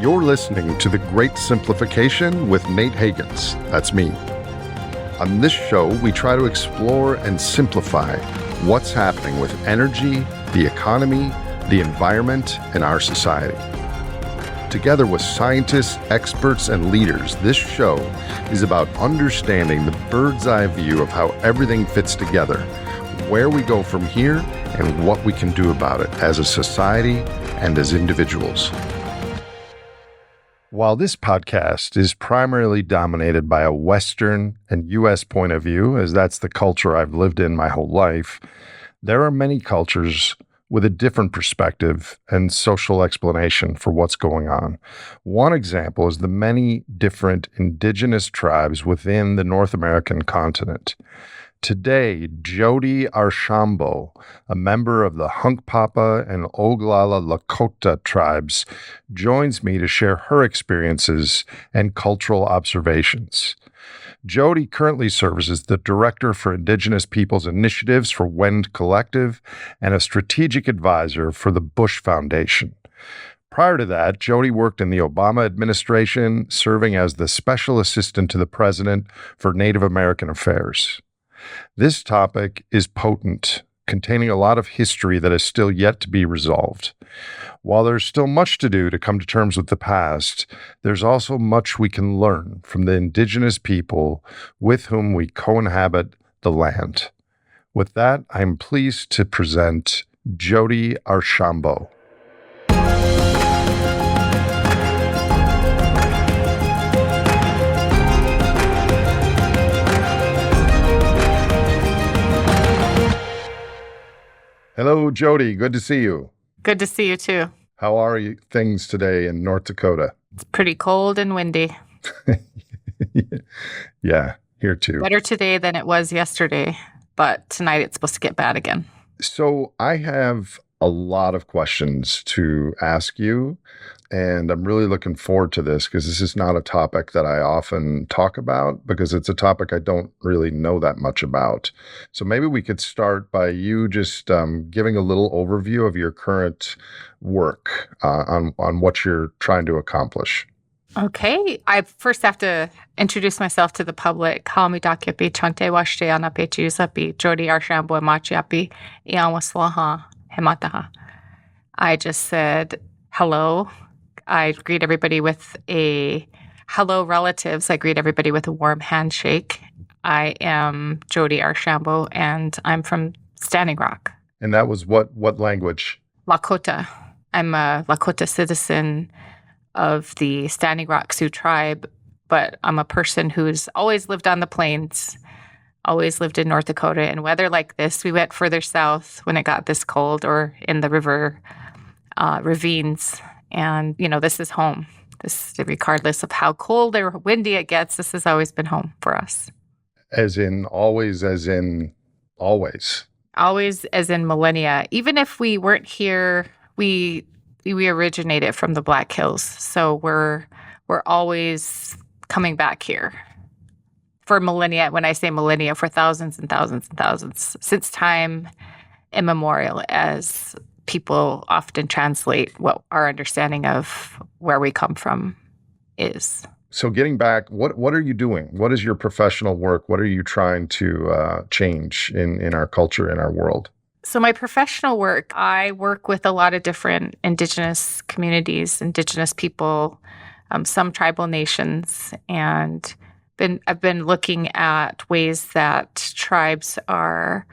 You're listening to The Great Simplification with Nate Hagans. That's me. On this show, we try to explore and simplify what's happening with energy, the economy, the environment, and our society. Together with scientists, experts, and leaders, this show is about understanding the bird's eye view of how everything fits together, where we go from here, and what we can do about it as a society and as individuals. While this podcast is primarily dominated by a Western and U.S. point of view, as that's the culture I've lived in my whole life, there are many cultures with a different perspective and social explanation for what's going on. One example is the many different indigenous tribes within the North American continent. Today, Jodi Archambault, a member of the Hunkpapa and Oglala Lakota tribes, joins me to share her experiences and cultural observations. Jodi currently serves as the Director for Indigenous Peoples Initiatives for WEND Collective and a strategic advisor for the Bush Foundation. Prior to that, Jodi worked in the Obama administration, serving as the Special Assistant to the President for Native American Affairs. This topic is potent, containing a lot of history that is still yet to be resolved. While there's still much to do to come to terms with the past, there's also much we can learn from the indigenous people with whom we co-inhabit the land. With that, I'm pleased to present Jodi Archambault. Hello, Jodi. Good to see you. Good to see you, too. How are things today in North Dakota? It's pretty cold and windy. Yeah, here too. Better today than it was yesterday, but tonight it's supposed to get bad again. So I have a lot of questions to ask you, and I'm really looking forward to this because this is not a topic that I often talk about because it's a topic I don't really know that much about. So maybe we could start by you just giving a little overview of your current work on what you're trying to accomplish. Okay. I first have to introduce myself to the public. Hamidakiapi chante washte anapechi usapi Jodi Archambault machiapi ianwaslaha hemataha. I just said hello. I greet everybody with a hello, relatives. I greet everybody with a warm handshake. I am Jodi Archambault, and I'm from Standing Rock. And that was what language? Lakota. I'm a Lakota citizen of the Standing Rock Sioux tribe, but I'm a person who's always lived on the plains, always lived in North Dakota. And weather like this, we went further south when it got this cold or in the river ravines. And, this is home. This, regardless of how cold or windy it gets, this has always been home for us. As in always, as in always? Always as in millennia. Even if we weren't here, we originated from the Black Hills. So we're always coming back here for millennia. When I say millennia, for thousands and thousands and thousands, since time immemorial, as people often translate what our understanding of where we come from is. So getting back, what are you doing? What is your professional work? What are you trying to change in our culture, in our world? So my professional work, I work with a lot of different indigenous communities, indigenous people, some tribal nations, and I've been looking at ways that tribes are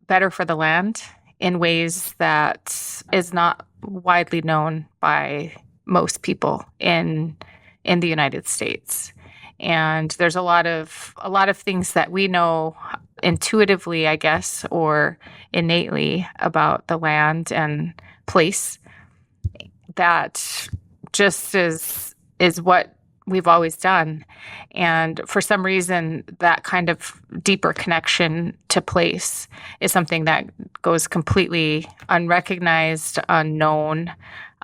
better for the land in ways that is not widely known by most people in the United States. And there's a lot of things that we know intuitively, I guess, or innately about the land and place that just is what we've always done. And for some reason, that kind of deeper connection to place is something that goes completely unrecognized, unknown,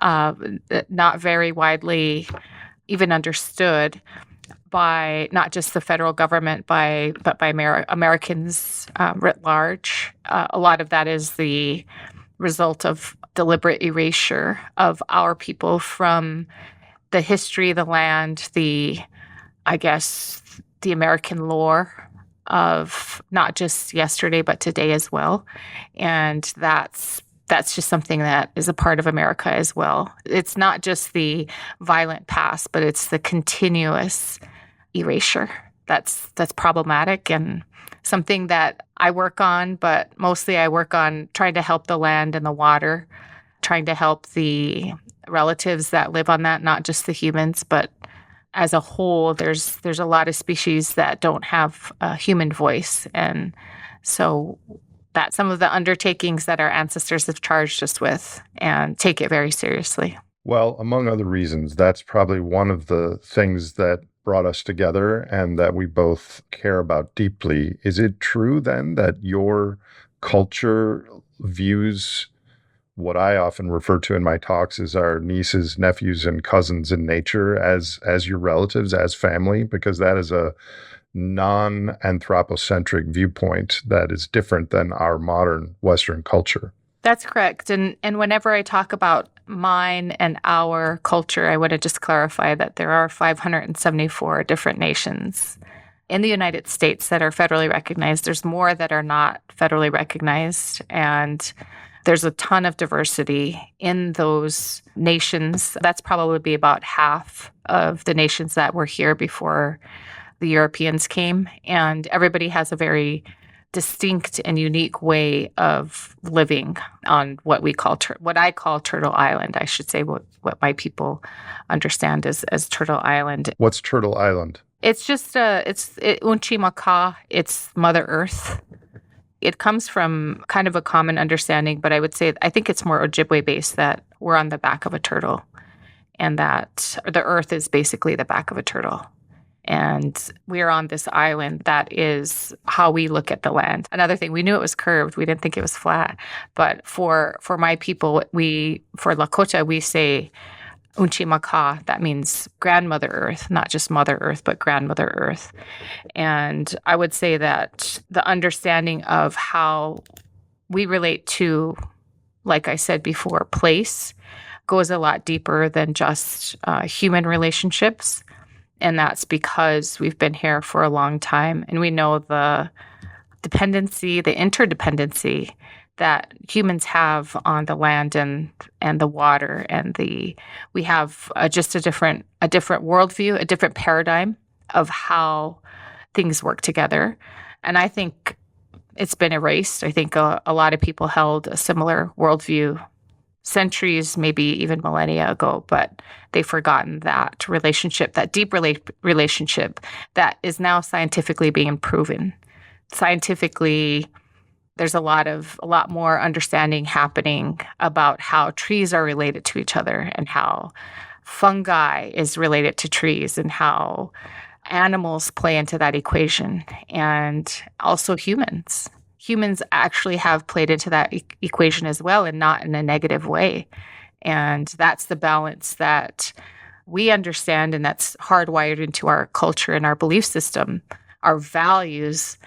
not very widely even understood by not just the federal government, but by Americans writ large. A lot of that is the result of deliberate erasure of our people from the history, the land, I guess, the American lore of not just yesterday, but today as well. And that's just something that is a part of America as well. It's not just the violent past, but it's the continuous erasure that's problematic and something that I work on, but mostly I work on trying to help the land and the water, trying to help the relatives that live on that, not just the humans, but as a whole, there's a lot of species that don't have a human voice. And so that's some of the undertakings that our ancestors have charged us with and take it very seriously. Well, among other reasons, that's probably one of the things that brought us together and that we both care about deeply. Is it true then that your culture views what I often refer to in my talks as our nieces, nephews, and cousins in nature as your relatives, as family? Because that is a non-anthropocentric viewpoint that is different than our modern Western culture. That's correct. And whenever I talk about mine and our culture, I want to just clarify that there are 574 different nations in the United States that are federally recognized. There's more that are not federally recognized. And there's a ton of diversity in those nations. That's probably about half of the nations that were here before the Europeans came. And everybody has a very distinct and unique way of living on what we call what I call Turtle Island. I should say what my people understand as Turtle Island. What's Turtle Island? It's just it's Unchimaka. It's Mother Earth. It comes from kind of a common understanding, but I think it's more Ojibwe based, that we're on the back of a turtle and that the earth is basically the back of a turtle. And we're on this island. That is how we look at the land. Another thing, we knew it was curved. We didn't think it was flat. But for my people, for Lakota, we say Unchimaka. That means grandmother earth, not just Mother Earth, but grandmother earth. And I would say that the understanding of how we relate to, like I said before, place goes a lot deeper than just human relationships. And that's because we've been here for a long time. And we know the dependency, the interdependency that humans have on the land and the water, and we have just a different worldview, a different paradigm of how things work together. And I think it's been erased. I think a lot of people held a similar worldview centuries, maybe even millennia ago, but they've forgotten that relationship, that deep relationship that is now scientifically being proven. Scientifically, there's a lot more understanding happening about how trees are related to each other and how fungi is related to trees and how animals play into that equation, and also humans. Humans actually have played into that equation as well, and not in a negative way. And that's the balance that we understand, and that's hardwired into our culture and our belief system. Our values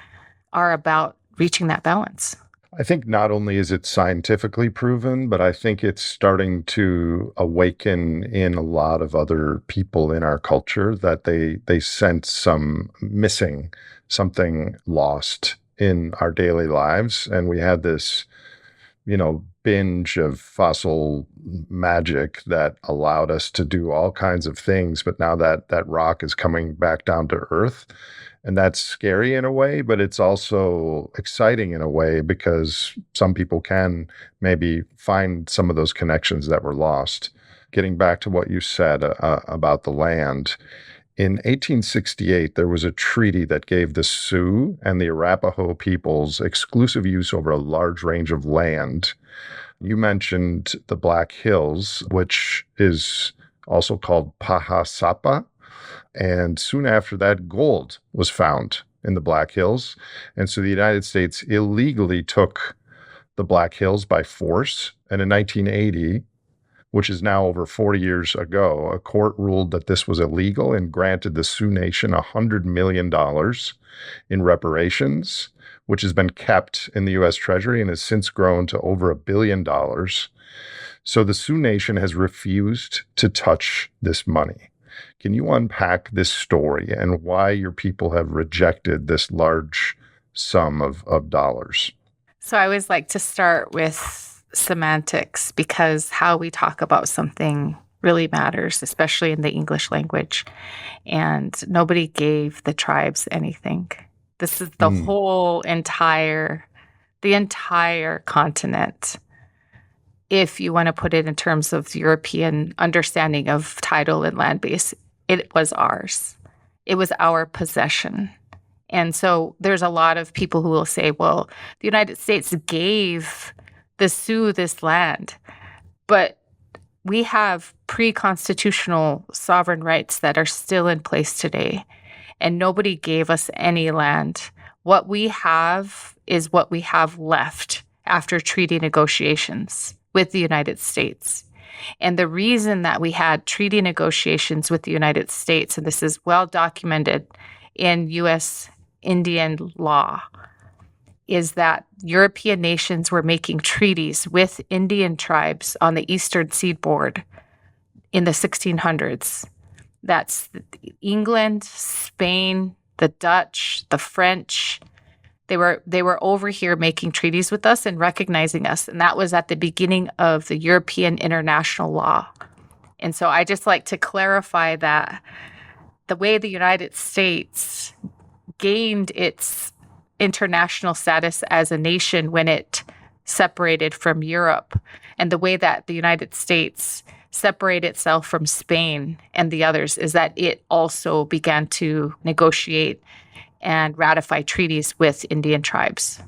are about reaching that balance. I think not only is it scientifically proven, but I think it's starting to awaken in a lot of other people in our culture that they sense some missing, something lost in our daily lives. And we had this, binge of fossil magic that allowed us to do all kinds of things. But now that rock is coming back down to earth. And that's scary in a way, but it's also exciting in a way, because some people can maybe find some of those connections that were lost. Getting back to what you said about the land, in 1868, there was a treaty that gave the Sioux and the Arapaho peoples exclusive use over a large range of land. You mentioned the Black Hills, which is also called Pahasapa. And soon after that, gold was found in the Black Hills. And so the United States illegally took the Black Hills by force. And in 1980, which is now over 40 years ago, a court ruled that this was illegal and granted the Sioux Nation $100 million in reparations, which has been kept in the U.S. Treasury and has since grown to over $1 billion. So the Sioux Nation has refused to touch this money. Can you unpack this story and why your people have rejected this large sum of dollars? So I always like to start with semantics because how we talk about something really matters, especially in the English language. And nobody gave the tribes anything. This is the the entire continent. If you want to put it in terms of European understanding of title and land base, it was ours. It was our possession. And so there's a lot of people who will say, well, the United States gave the Sioux this land, but we have pre-constitutional sovereign rights that are still in place today, and nobody gave us any land. What we have is what we have left after treaty negotiations with the United States. And the reason that we had treaty negotiations with the United States, and this is well documented in U.S. Indian law, is that European nations were making treaties with Indian tribes on the eastern seaboard in the 1600s. That's England, Spain, the Dutch, the French. They were over here making treaties with us and recognizing us. And that was at the beginning of the European international law. And so I just like to clarify that the way the United States gained its international status as a nation when it separated from Europe, and the way that the United States separated itself from Spain and the others, is that it also began to negotiate and ratify treaties with Indian tribes.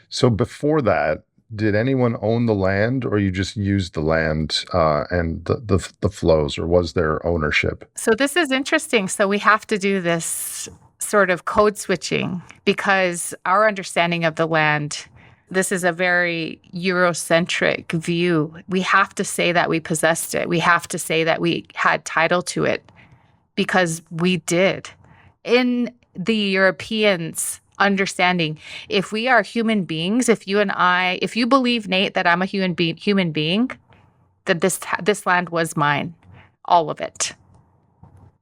So before that, did anyone own the land, or you just used the land and the flows, or was there ownership? So this is interesting. So we have to do this sort of code switching because our understanding of the land, this is a very Eurocentric view. We have to say that we possessed it. We have to say that we had title to it because we did. In the Europeans' understanding, if we are human beings, if you believe, Nate, that I'm a human being, that this land was mine, all of it.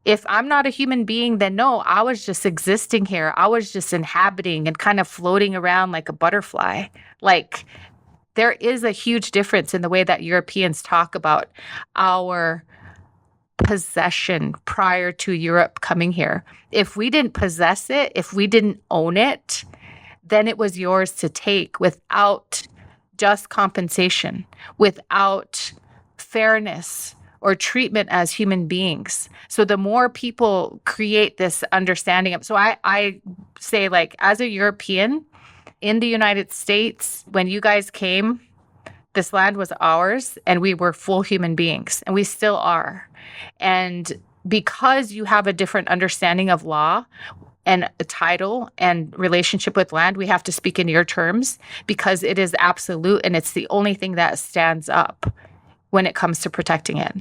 If I'm not a human being, then no, I was just existing here. I was just inhabiting and kind of floating around like a butterfly. Like, there is a huge difference in the way that Europeans talk about our possession prior to Europe coming here. If we didn't possess it, if we didn't own it, then it was yours to take without just compensation, without fairness or treatment as human beings. So the more people create this understanding of, so I say, like, as a European in the United States, when you guys came, this land was ours and we were full human beings, and we still are. And because you have a different understanding of law and a title and relationship with land, we have to speak in your terms because it is absolute and it's the only thing that stands up when it comes to protecting it.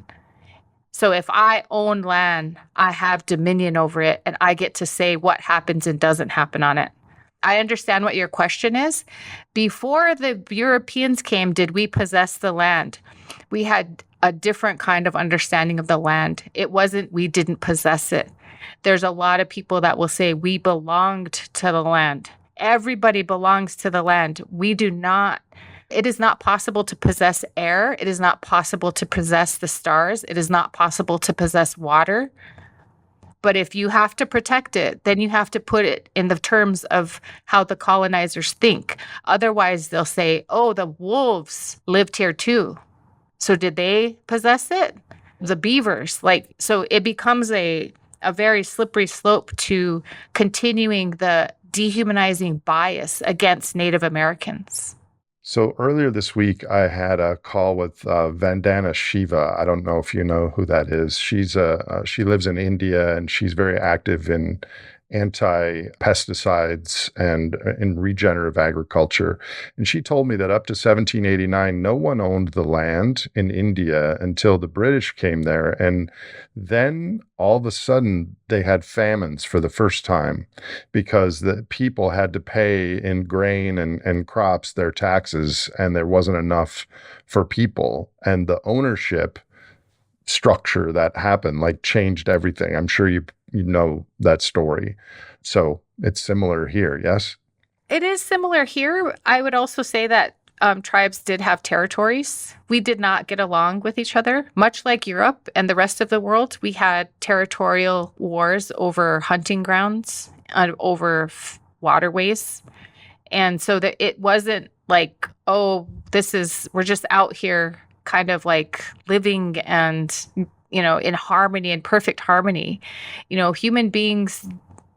So if I own land, I have dominion over it and I get to say what happens and doesn't happen on it. I understand what your question is. Before the Europeans came, did we possess the land? We had a different kind of understanding of the land. It wasn't we didn't possess it. There's a lot of people that will say we belonged to the land. Everybody belongs to the land. We do not. It is not possible to possess air. It is not possible to possess the stars. It is not possible to possess water. But if you have to protect it, then you have to put it in the terms of how the colonizers think. Otherwise, they'll say, oh, the wolves lived here too. So did they possess it? The beavers, so it becomes a very slippery slope to continuing the dehumanizing bias against Native Americans. So earlier this week, I had a call with Vandana Shiva. I don't know if you know who that is. She lives in India and she's very active in anti-pesticides and in regenerative agriculture. And she told me that up to 1789, no one owned the land in India until the British came there. And then all of a sudden they had famines for the first time because the people had to pay in grain and crops their taxes, and there wasn't enough for people. And the ownership structure that happened like changed everything. I'm sure you know that story. So it's similar here, yes? It is similar here. I would also say that tribes did have territories. We did not get along with each other. Much like Europe and the rest of the world, we had territorial wars over hunting grounds, over waterways. And so that it wasn't like, oh, we're just out here kind of like living and, in harmony, in perfect harmony. Human beings,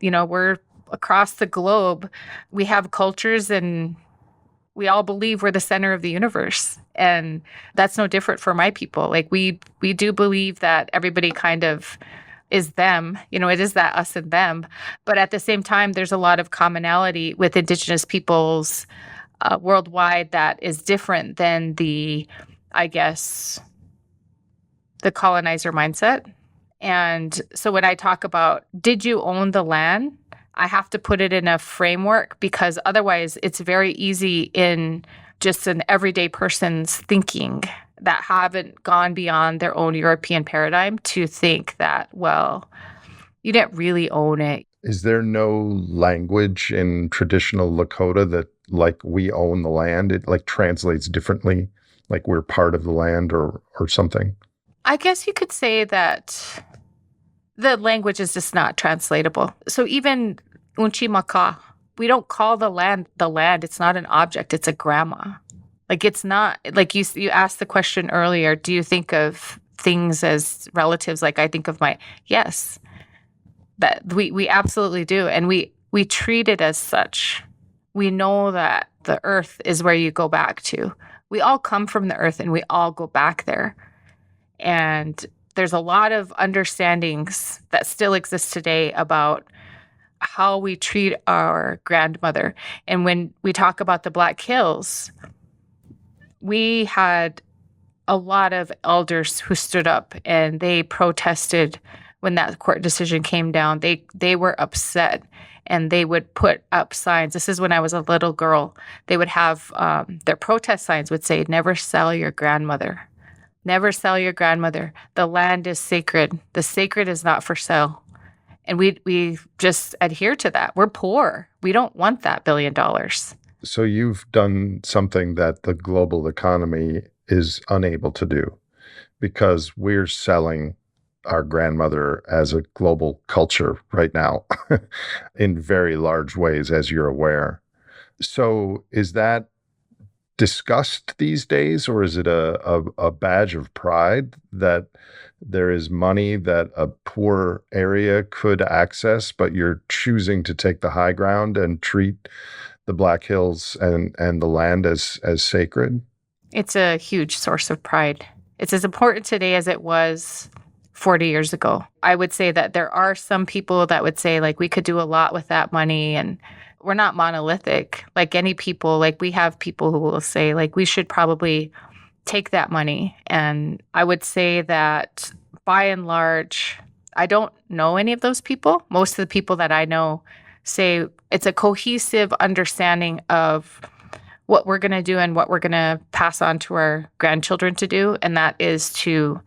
we're across the globe. We have cultures and we all believe we're the center of the universe. And that's no different for my people. Like we do believe that everybody kind of is them, it is that us and them. But at the same time, there's a lot of commonality with Indigenous peoples worldwide that is different than the colonizer mindset. And so when I talk about, did you own the land? I have to put it in a framework because otherwise it's very easy in just an everyday person's thinking that haven't gone beyond their own European paradigm to think that, well, you didn't really own it. Is there no language in traditional Lakota that like we own the land? It like translates differently, like we're part of the land or something? I guess you could say that the language is just not translatable. So even Unchimaka, we don't call the land the land. It's not an object. It's a grandma. Like it's not, like you asked the question earlier, do you think of things as relatives? Like I think of yes, that we absolutely do. And we treat it as such. We know that the earth is where you go back to. We all come from the earth and we all go back there. And there's a lot of understandings that still exist today about how we treat our grandmother. And when we talk about the Black Hills, we had a lot of elders who stood up and they protested when that court decision came down. They were upset and they would put up signs. This is when I was a little girl. They would have their protest signs would say, "Never sell your grandmother. Never sell your grandmother. The land is sacred. The sacred is not for sale." And we just adhere to that. We're poor. We don't want that $1 billion. So you've done something that the global economy is unable to do because we're selling our grandmother as a global culture right now in very large ways, as you're aware. So is that discussed these days, or is it a badge of pride that there is money that a poor area could access, but you're choosing to take the high ground and treat the Black Hills and the land as sacred? It's a huge source of pride. It's as important today as it was 40 years ago. I would say that there are some people that would say, like, we could do a lot with that money, and we're not monolithic. Like any people, like we have people who will say, like, we should probably take that money. And I would say that by and large, I don't know any of those people. Most of the people that I know say it's a cohesive understanding of what we're going to do and what we're going to pass on to our grandchildren to do. And that is to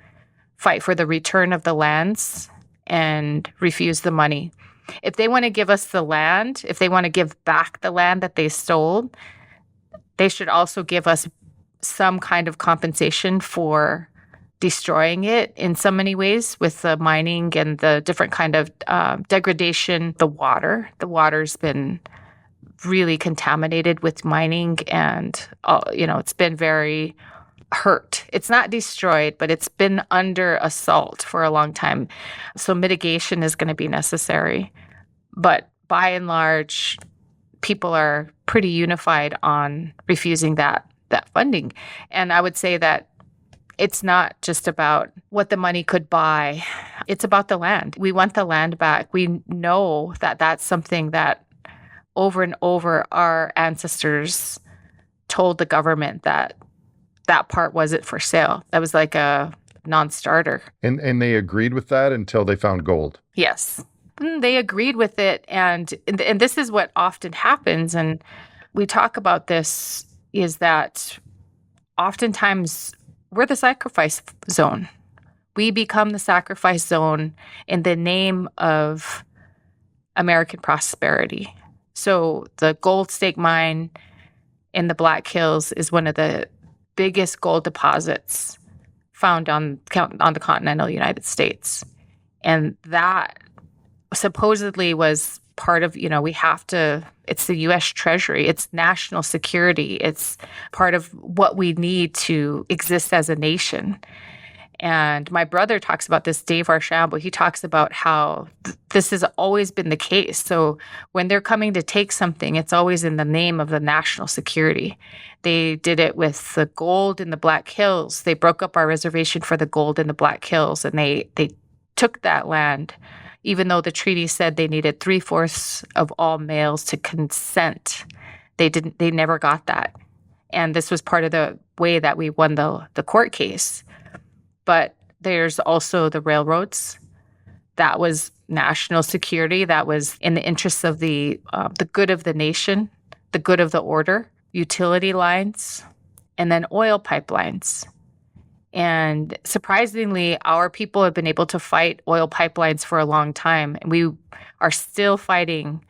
fight for the return of the lands and refuse the money. If they want to give us the land, if they want to give back the land that they stole, they should also give us some kind of compensation for destroying it in so many ways with the mining and the different kind of degradation. The water's been really contaminated with mining, and it's been very hurt. It's not destroyed, but it's been under assault for a long time. So mitigation is going to be necessary. But by and large, people are pretty unified on refusing that funding. And I would say that It's not just about what the money could buy. It's about the land. We want the land back. We know that that's something that over and over our ancestors told the government that that part wasn't for sale. That was like a non-starter. And they agreed with that until they found gold. Yes. They agreed with it. And this is what often happens. And we talk about this, is that oftentimes we're the sacrifice zone. We become the sacrifice zone in the name of American prosperity. So the Gold Stake Mine in the Black Hills is one of the biggest gold deposits found on the continental United States. And that supposedly was part of, it's the U.S. Treasury, it's national security, it's part of what we need to exist as a nation. And my brother talks about this, Dave Archambault. He talks about how this has always been the case. So when they're coming to take something, it's always in the name of the national security. They did it with the gold in the Black Hills. They broke up our reservation for the gold in the Black Hills, and they took that land, even though the treaty said they needed 3/4 of all males to consent. They never got that. And this was part of the way that we won the court case. But there's also the railroads. That was national security. That was in the interests of the good of the nation, the good of the order, utility lines, and then oil pipelines. And surprisingly, our people have been able to fight oil pipelines for a long time. And we are still fighting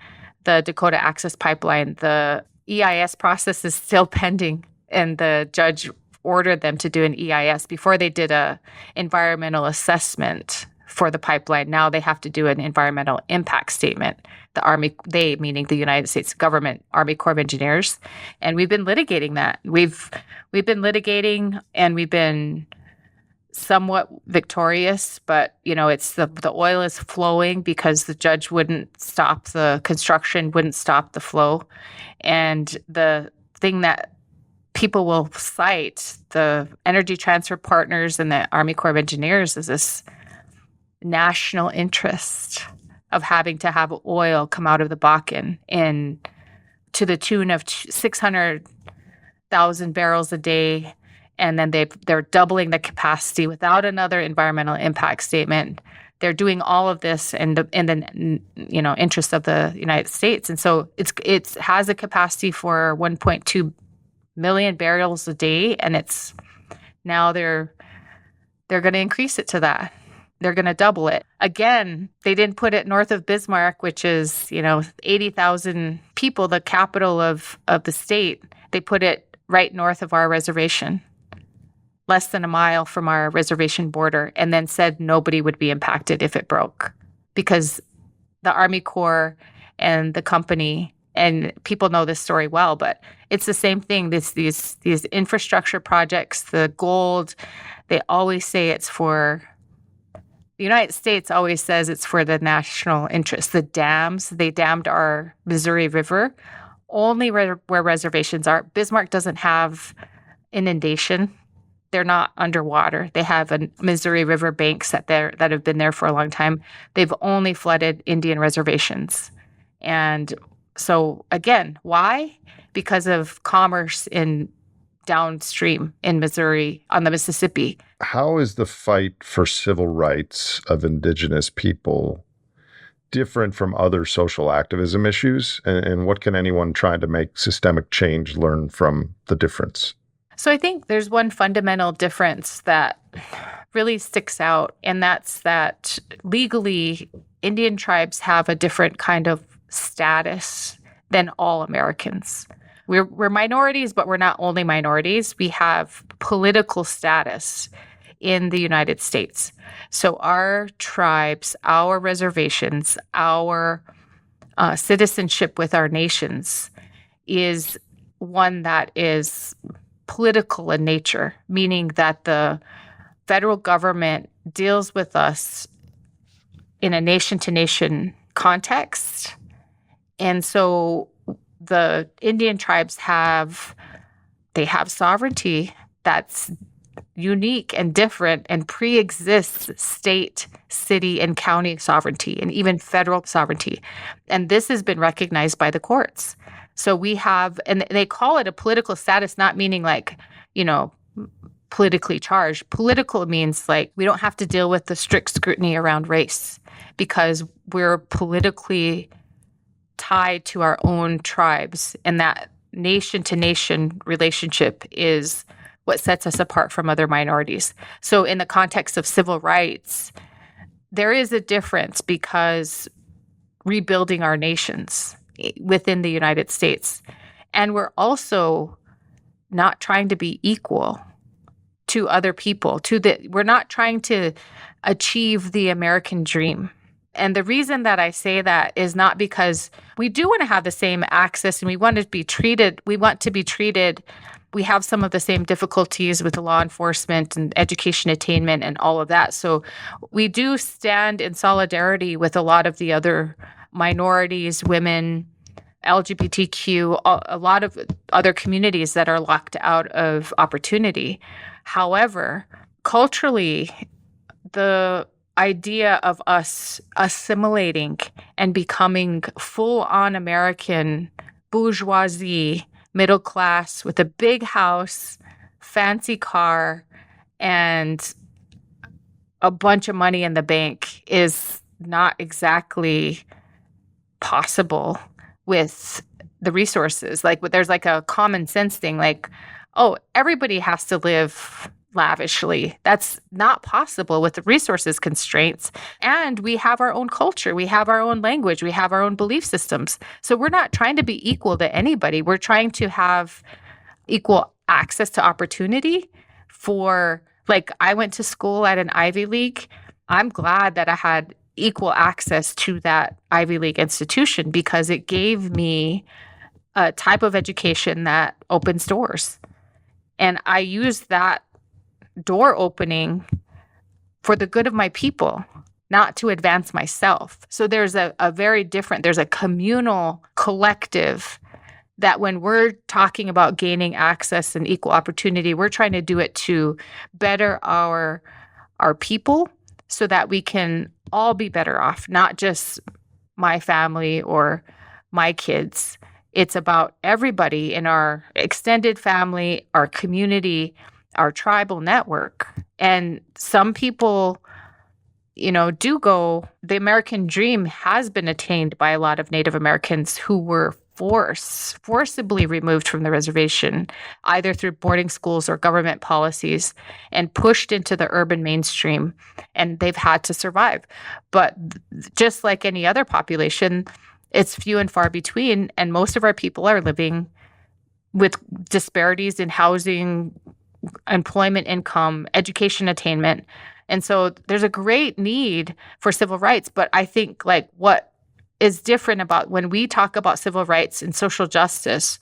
the Dakota Access Pipeline. The EIS process is still pending, and the judge ordered them to do an EIS before they did a environmental assessment for the pipeline. Now they have to do an environmental impact statement. The Army, they meaning the United States government, Army Corps of Engineers, and we've been litigating that. We've been litigating, and we've been somewhat victorious, but it's the oil is flowing because the judge wouldn't stop the construction, wouldn't stop the flow, and the thing that people will cite, the Energy Transfer Partners and the Army Corps of Engineers, is this national interest of having to have oil come out of the Bakken to the tune of 600,000 barrels a day. And then they're doubling the capacity without another environmental impact statement. They're doing all of this in the interest of the United States. And so it has a capacity for 1.2 million barrels a day, and it's now they're going to increase it to that. They're going to double it. Again, they didn't put it north of Bismarck, which is 80,000 people, the capital of the state. They put it right north of our reservation, less than a mile from our reservation border, and then said nobody would be impacted if it broke, because the Army Corps and the company, and people know this story well, but it's the same thing. These infrastructure projects, the gold, they always say it's for the United States. Always says it's for the national interest. The dams, they dammed our Missouri River, only where reservations are. Bismarck doesn't have inundation. They're not underwater. They have a Missouri River banks that have been there for a long time. They've only flooded Indian reservations. And so again, why? Because of commerce in downstream in Missouri on the Mississippi. How is the fight for civil rights of Indigenous people different from other social activism issues? And what can anyone trying to make systemic change learn from the difference? So I think there's one fundamental difference that really sticks out, and that's that legally Indian tribes have a different kind of status than all Americans. We're minorities, but we're not only minorities. We have political status in the United States. So our tribes, our reservations, our citizenship with our nations is one that is political in nature, meaning that the federal government deals with us in a nation-to-nation context. And so the Indian tribes have sovereignty that's, unique and different and pre-exists state, city, and county sovereignty and even federal sovereignty. And this has been recognized by the courts. So we have, and they call it a political status, not meaning like, politically charged. Political means like we don't have to deal with the strict scrutiny around race because we're politically tied to our own tribes, and that nation-to-nation relationship is what sets us apart from other minorities. So in the context of civil rights, there is a difference because rebuilding our nations within the United States, and we're also not trying to be equal to other people, we're not trying to achieve the American dream. And the reason that I say that is not because we do want to have the same access and we want to be treated, we have some of the same difficulties with the law enforcement and education attainment and all of that. So we do stand in solidarity with a lot of the other minorities, women, LGBTQ, a lot of other communities that are locked out of opportunity. However, culturally, the idea of us assimilating and becoming full-on American bourgeoisie, middle class with a big house, fancy car, and a bunch of money in the bank is not exactly possible with the resources. Like, there's like a common sense thing, like, oh, everybody has to live lavishly. That's not possible with the resources constraints. And we have our own culture. We have our own language. We have our own belief systems. So we're not trying to be equal to anybody. We're trying to have equal access to opportunity for, like, I went to school at an Ivy League. I'm glad that I had equal access to that Ivy League institution because it gave me a type of education that opens doors. And I used that door opening for the good of my people, not to advance myself. So there's a very different, there's a communal collective that when we're talking about gaining access and equal opportunity, we're trying to do it to better our people so that we can all be better off, not just my family or my kids. It's about everybody in our extended family, our community, our tribal network. And some people, do go, the American dream has been attained by a lot of Native Americans who were forcibly removed from the reservation, either through boarding schools or government policies, and pushed into the urban mainstream, and they've had to survive. But just like any other population, it's few and far between, and most of our people are living with disparities in housing, employment, income, education attainment. And so there's a great need for civil rights, but I think like what is different about when we talk about civil rights and social justice,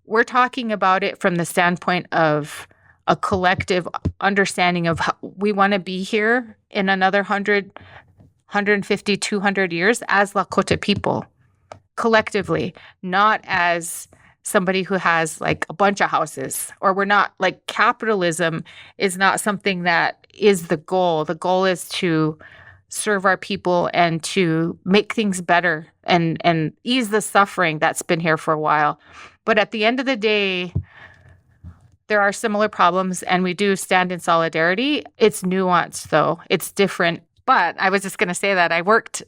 we're talking about it from the standpoint of a collective understanding of how we want to be here in another 100, 150, 200 years as Lakota people, collectively, not as somebody who has like a bunch of houses, or we're not like capitalism is not something that is the goal. The goal is to serve our people and to make things better and ease the suffering that's been here for a while. But at the end of the day, there are similar problems and we do stand in solidarity. It's nuanced though. It's different. But I was just going to say that I worked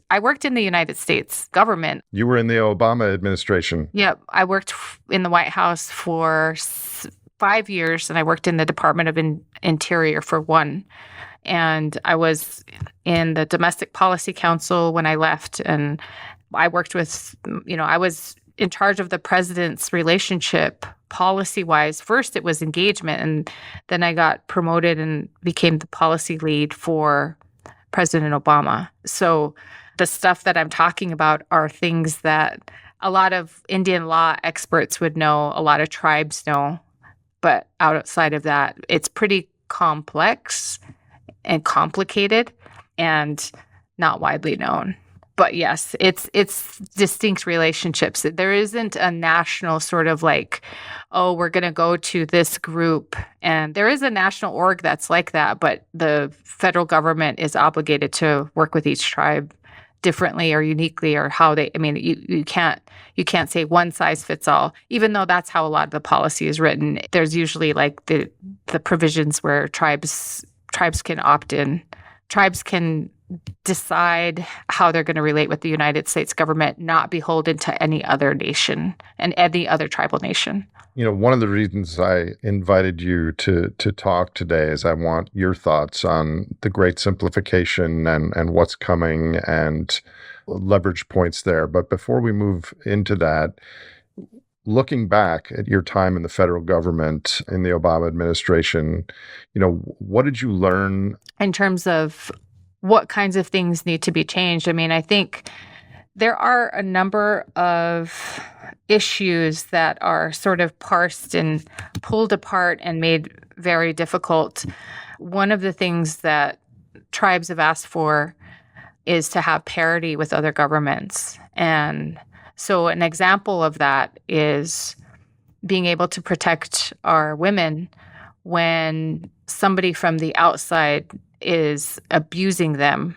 in the United States government. You were in the Obama administration. Yep. I worked in the White House for 5 years, and I worked in the Department of Interior for 1. And I was in the Domestic Policy Council when I left, and I worked with, I was in charge of the president's relationship policy-wise. First, it was engagement, and then I got promoted and became the policy lead for President Obama. So the stuff that I'm talking about are things that a lot of Indian law experts would know, a lot of tribes know, but outside of that, it's pretty complex and complicated and not widely known. But yes, it's distinct relationships. There isn't a national sort of like, oh, we're going to go to this group. And there is a national org that's like that, but the federal government is obligated to work with each tribe differently or uniquely, or how they, I mean, you can't say one size fits all, even though that's how a lot of the policy is written. There's usually like the provisions where tribes can opt in. Tribes can decide how they're going to relate with the United States government, not beholden to any other nation and any other tribal nation. One of the reasons I invited you to talk today is I want your thoughts on the Great Simplification and what's coming and leverage points there. But before we move into that, looking back at your time in the federal government in the Obama administration, what did you learn? In terms of what kinds of things need to be changed, I mean, I think there are a number of issues that are sort of parsed and pulled apart and made very difficult. One of the things that tribes have asked for is to have parity with other governments. And so an example of that is being able to protect our women when somebody from the outside is abusing them.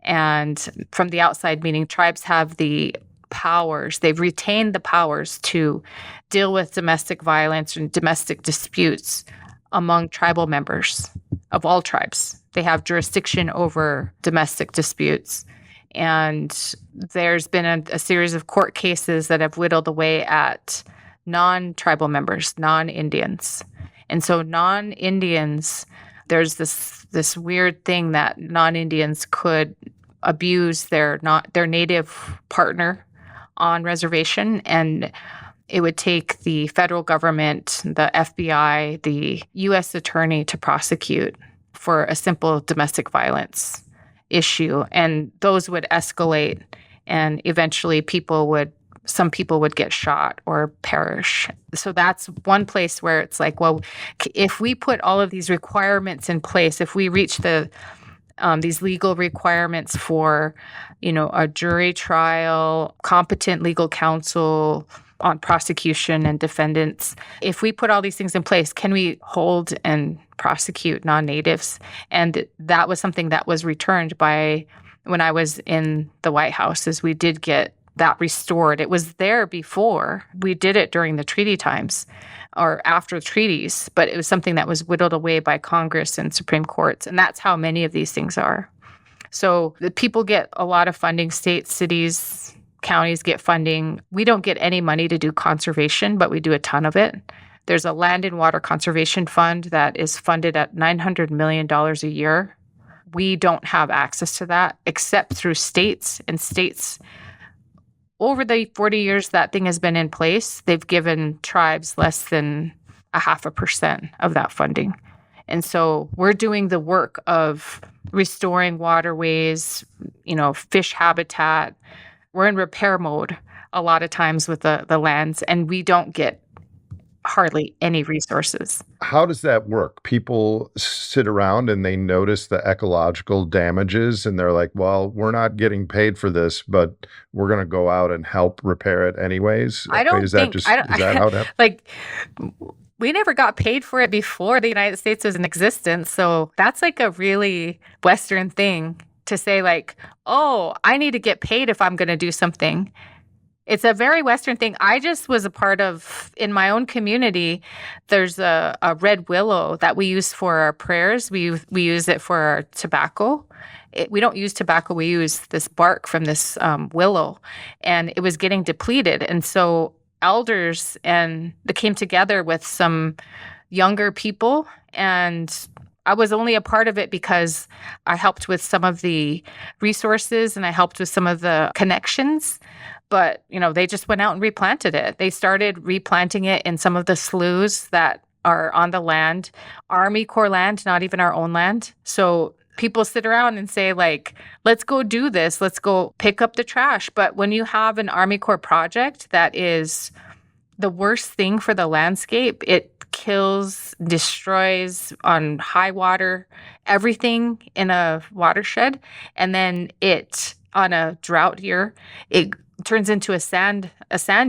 And from the outside, meaning tribes have the powers, they've retained the powers to deal with domestic violence and domestic disputes among tribal members of all tribes. They have jurisdiction over domestic disputes. And there's been a series of court cases that have whittled away at non-tribal members, non-Indians. And so non-Indians, there's this weird thing that non-Indians could abuse their native partner on reservation, and it would take the federal government, the FBI, the U.S. attorney to prosecute for a simple domestic violence issue, and those would escalate, and eventually some people would get shot or perish. So that's one place where it's like, well, if we put all of these requirements in place, if we reach these legal requirements for, a jury trial, competent legal counsel on prosecution and defendants, if we put all these things in place, can we hold and prosecute non-natives? And that was something that was returned by when I was in the White House, is we did get that restored. It was there before. We did it during the treaty times or after treaties, but it was something that was whittled away by Congress and Supreme Courts. And that's how many of these things are. So the people get a lot of funding, states, cities, counties get funding. We don't get any money to do conservation, but we do a ton of it. There's a land and water conservation fund that is funded at $900 million a year. We don't have access to that except through states, and states, over the 40 years that thing has been in place, they've given tribes less than 0.5% of that funding. And so we're doing the work of restoring waterways, fish habitat. We're in repair mode a lot of times with the lands, and we don't get hardly any resources. How does that work? People sit around and they notice the ecological damages and they're like, well, we're not getting paid for this, but we're going to go out and help repair it anyways. I don't Is think, that how it happens? Like, we never got paid for it before the United States was in existence. So that's like a really Western thing to say, like, oh, I need to get paid if I'm going to do something. It's a very Western thing. I just was a part of, in my own community, there's a red willow that we use for our prayers. We use it for our tobacco. We don't use tobacco. We use this bark from this willow, and it was getting depleted. And so elders and they came together with some younger people, and I was only a part of it because I helped with some of the resources and I helped with some of the connections. But, they just went out and replanted it. They started replanting it in some of the sloughs that are on the land, Army Corps land, not even our own land. So people sit around and say, like, let's go do this. Let's go pick up the trash. But when you have an Army Corps project that is the worst thing for the landscape, it kills, destroys on high water, everything in a watershed. And then it on a drought year, it turns into a sand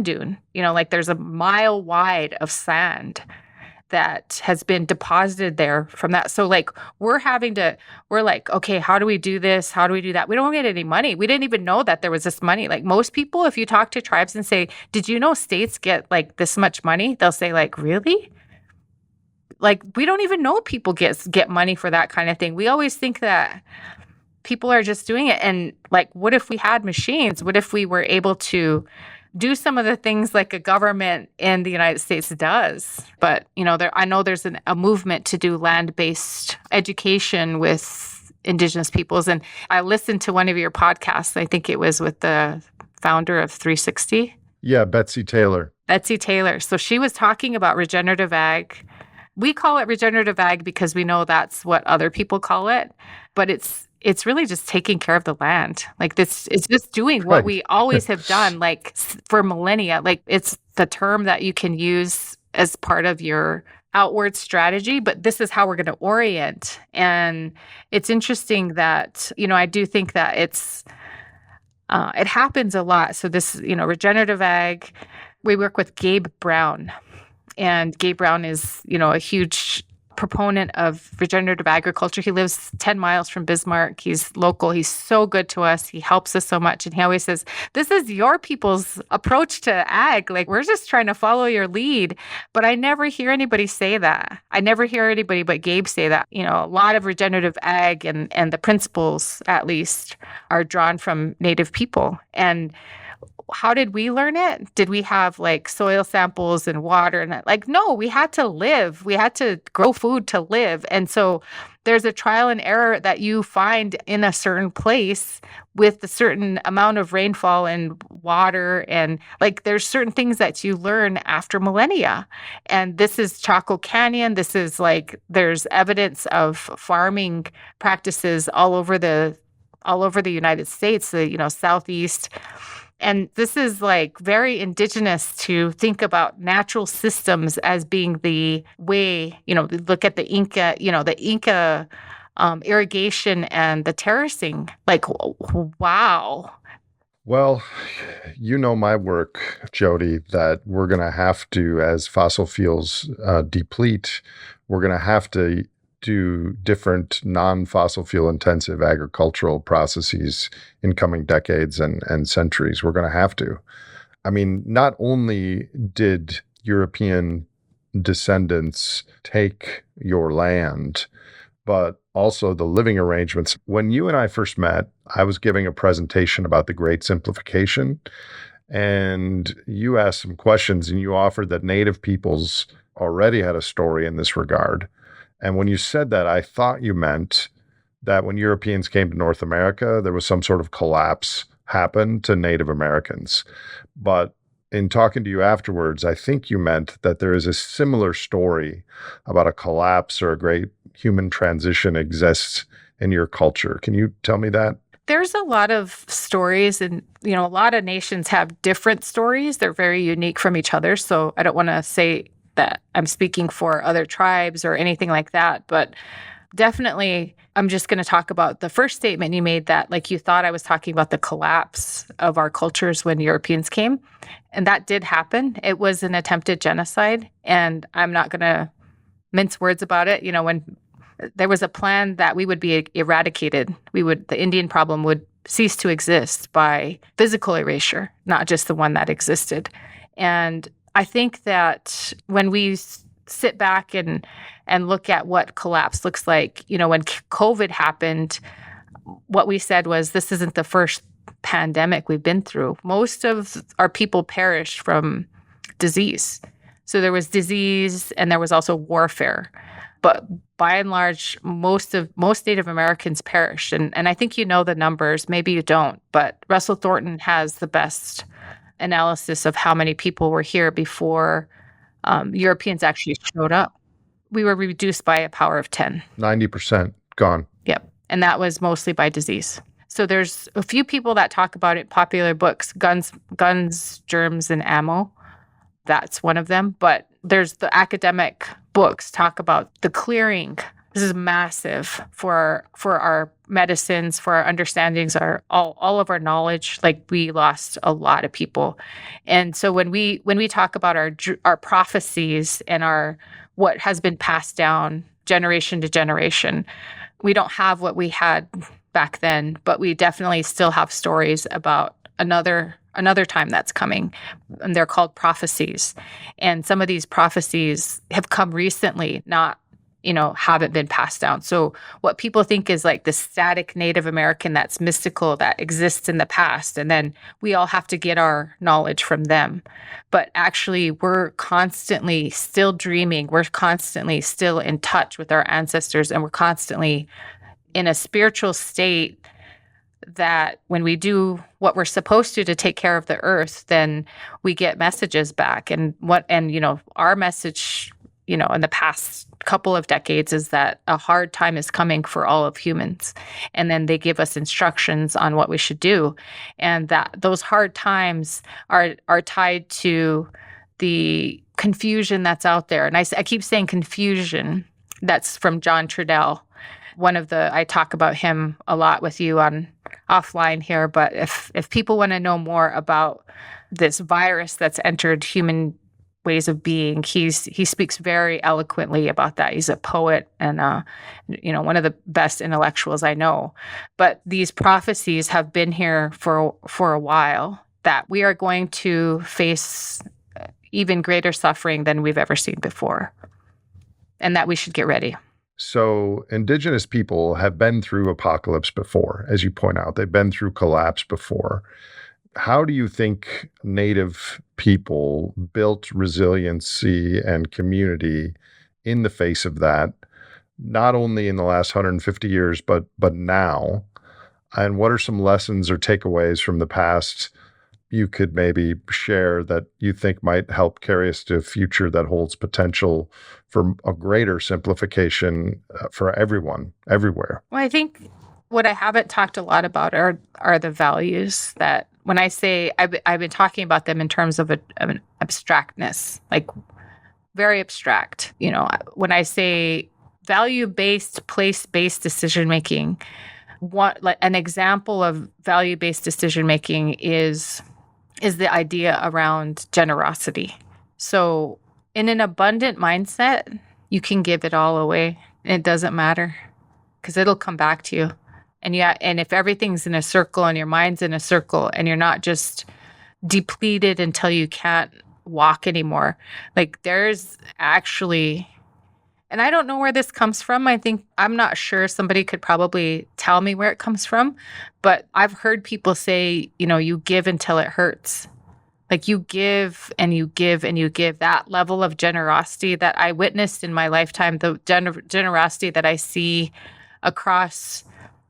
dune. Like there's a mile wide of sand that has been deposited there from that. So like we're like, okay, how do we do this? How do we do that? We don't get any money. We didn't even know that there was this money. Like most people, if you talk to tribes and say, did you know states get like this much money? They'll say like, really? Like we don't even know people get money for that kind of thing. We always think that people are just doing it. And like, what if we had machines? What if we were able to do some of the things like a government in the United States does? But, I know there's a movement to do land-based education with Indigenous peoples. And I listened to one of your podcasts. I think it was with the founder of 360. Yeah, Betsy Taylor. So she was talking about regenerative ag. We call it regenerative ag because we know that's what other people call it. But it's really just taking care of the land. Like this, it's just doing what we always have done, like for millennia. Like it's the term that you can use as part of your outward strategy, but this is how we're going to orient. And it's interesting that, I do think that it happens a lot. So this, regenerative ag, we work with Gabe Brown, and Gabe Brown is, a huge proponent of regenerative agriculture. He lives 10 miles from Bismarck. He's local. He's so good to us. He helps us so much. And he always says, this is your people's approach to ag. Like, we're just trying to follow your lead. But I never hear anybody say that. I never hear anybody but Gabe say that. A lot of regenerative ag and the principles, at least, are drawn from Native people. And how did we learn it? Did we have like soil samples and water? And no, we had to live. We had to grow food to live. And so there's a trial and error that you find in a certain place with a certain amount of rainfall and water. And like there's certain things that you learn after millennia. And this is Chaco Canyon. This is like there's evidence of farming practices all over the United States, the Southeast. And this is like very Indigenous to think about natural systems as being the way, look at the Inca, irrigation and the terracing. Like, wow. Well, my work, Jodi, that we're going to have to, as fossil fuels deplete, we're going to have to do different non-fossil fuel intensive agricultural processes in coming decades and centuries. We're going to have to. I mean, not only did European descendants take your land, but also the living arrangements. When you and I first met, I was giving a presentation about the Great Simplification, and you asked some questions, and you offered that Native peoples already had a story in this regard. And when you said that, I thought you meant that when Europeans came to North America, there was some sort of collapse happened to Native Americans. But in talking to you afterwards, I think you meant that there is a similar story about a collapse or a great human transition exists in your culture. Can you tell me that? There's a lot of stories, and a lot of nations have different stories. They're very unique from each other. So I don't want to say that I'm speaking for other tribes or anything like that, but definitely I'm just going to talk about the first statement you made, that like you thought I was talking about the collapse of our cultures when Europeans came. And that did happen. It was an attempted genocide, and I'm not going to mince words about it. When there was a plan that we would be eradicated, the Indian problem would cease to exist by physical erasure, not just the one that existed. And I think that when we sit back and look at what collapse looks like, when COVID happened, what we said was, this isn't the first pandemic we've been through. Most of our people perished from disease. So there was disease and there was also warfare. But by and large, most Native Americans perished. And I think the numbers, maybe you don't, but Russell Thornton has the best analysis of how many people were here before Europeans actually showed up. We were reduced by a power of 10. 90% gone. Yep. And that was mostly by disease. So there's a few people that talk about it, popular books, Guns, Germs, and Ammo. That's one of them. But there's the academic books talk about the clearing. This is massive for our medicines, for our understandings, our all of our knowledge. Like, we lost a lot of people. And so when we talk about our prophecies and our what has been passed down generation to generation, we don't have what we had back then, but we definitely still have stories about another time that's coming, and they're called prophecies. And some of these prophecies have come recently, not, haven't been passed down. So what people think is like the static Native American that's mystical, that exists in the past, and then we all have to get our knowledge from them. But actually, we're constantly still dreaming. We're constantly still in touch with our ancestors, and we're constantly in a spiritual state that when we do what we're supposed to take care of the earth, then we get messages back. And our message, in the past couple of decades is that a hard time is coming for all of humans. And then they give us instructions on what we should do. And that those hard times are tied to the confusion that's out there. And I keep saying confusion. That's from John Trudell. I talk about him a lot with you on offline here, but if people want to know more about this virus that's entered human ways of being, he speaks very eloquently about that. He's a poet and one of the best intellectuals I know. But these prophecies have been here for a while, that we are going to face even greater suffering than we've ever seen before, and that we should get ready. So Indigenous people have been through apocalypse before, as you point out. They've been through collapse before. How do you think Native people built resiliency and community in the face of that, not only in the last 150 years, but now? And what are some lessons or takeaways from the past you could maybe share that you think might help carry us to a future that holds potential for a greater simplification for everyone, everywhere? Well, I think what I haven't talked a lot about are the values that, when I say, I've been talking about them in terms of an abstractness, like very abstract. When I say value-based, place-based decision-making, an example of value-based decision-making is the idea around generosity. So in an abundant mindset, you can give it all away. It doesn't matter, because it'll come back to you. And if everything's in a circle and your mind's in a circle and you're not just depleted until you can't walk anymore, like, there's actually, and I don't know where this comes from. I'm not sure. Somebody could probably tell me where it comes from, but I've heard people say, you give until it hurts. Like, you give and you give and you give. That level of generosity that I witnessed in my lifetime, the generosity that I see across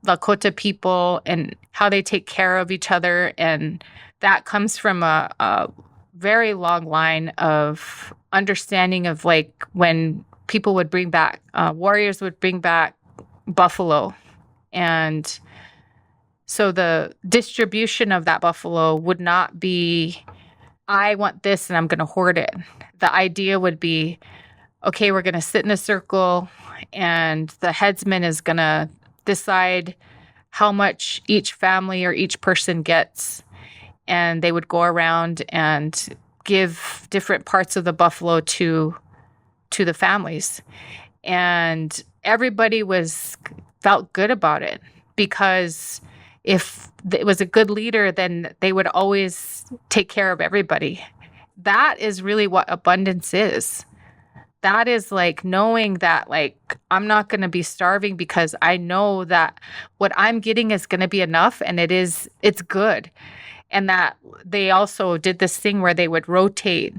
Lakota people and how they take care of each other. And that comes from a very long line of understanding of, like, when people would bring back, warriors would bring back buffalo. And so the distribution of that buffalo would not be, I want this and I'm going to hoard it. The idea would be, okay, we're going to sit in a circle and the headsman is going to decide how much each family or each person gets. And they would go around and give different parts of the buffalo to the families. And everybody felt good about it, because if it was a good leader, then they would always take care of everybody. That is really what abundance is. That is like knowing that, like, I'm not going to be starving because I know that what I'm getting is going to be enough, and it's good. And that they also did this thing where they would rotate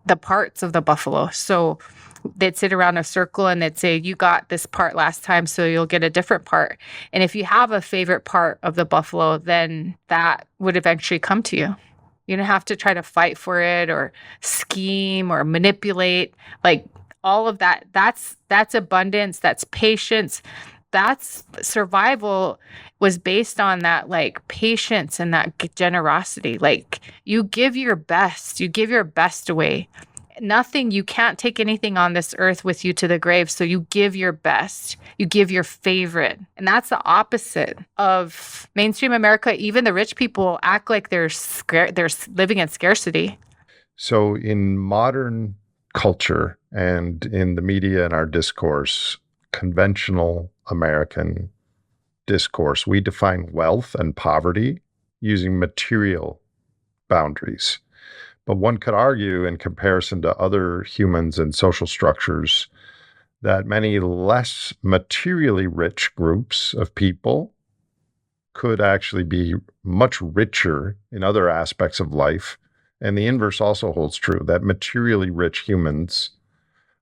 the parts of the buffalo. So they'd sit around a circle and they'd say, you got this part last time, so you'll get a different part. And if you have a favorite part of the buffalo, then that would eventually come to you. You don't have to try to fight for it or scheme or manipulate. Like, all of that, that's abundance, that's patience, that's survival, was based on that, like, patience and that generosity. Like, you give your best away. Nothing, you can't take anything on this earth with you to the grave. So you give your best, you give your favorite. And that's the opposite of mainstream America. Even the rich people act like they're scared, they're living in scarcity. So in modern culture and in the media and our discourse, conventional American discourse, we define wealth and poverty using material boundaries. But one could argue, in comparison to other humans and social structures, that many less materially rich groups of people could actually be much richer in other aspects of life. And the inverse also holds true, that materially rich humans